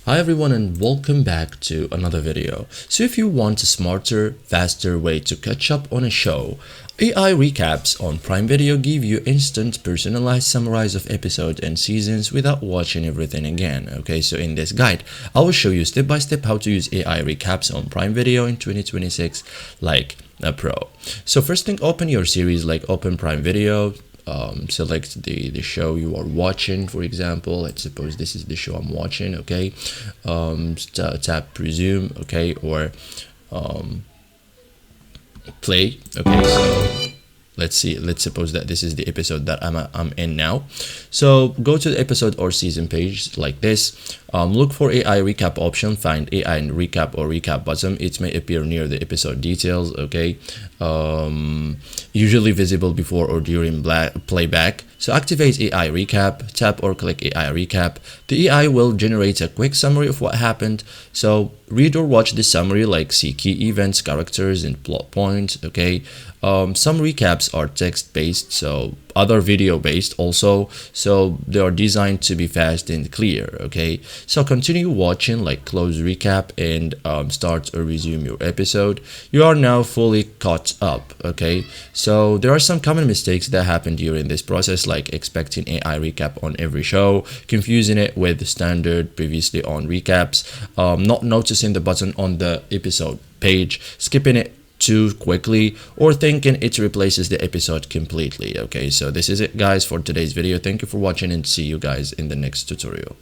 Hi everyone and welcome back to another video. So if you want a smarter, faster way to catch up on a show, AI recaps on Prime Video give you instant personalized summaries of episodes and seasons without watching everything again. Okay, so in this guide, I will show you step by step how to use AI recaps on Prime Video in 2026 like a pro. So first thing, open your series, like open Prime Video. Select the show you are watching. For example, let's suppose this is the show I'm watching. Okay, tap resume. Okay, or play. Okay, so let's suppose that this is the episode that I'm in now. So go to the episode or season page like this. Look for AI recap option, find AI and recap or recap button. It may appear near the episode details. Okay, usually visible before or during playback. So activate AI recap, tap or click AI recap. The AI will generate a quick summary of what happened. So read or watch the summary, like see key events, characters, and plot points. Okay, some recaps are text based, so other video based also, so they are designed to be fast and clear. Okay, so continue watching, like close recap and start or resume your episode. You are now fully caught up. Okay, so there are some common mistakes that happen during this process, like expecting AI recap on every show, confusing it with standard previously on recaps, not noticing the button on the episode page, skipping it too quickly, or thinking it replaces the episode completely. Okay, so this is it guys for today's video. Thank you for watching and see you guys in the next tutorial.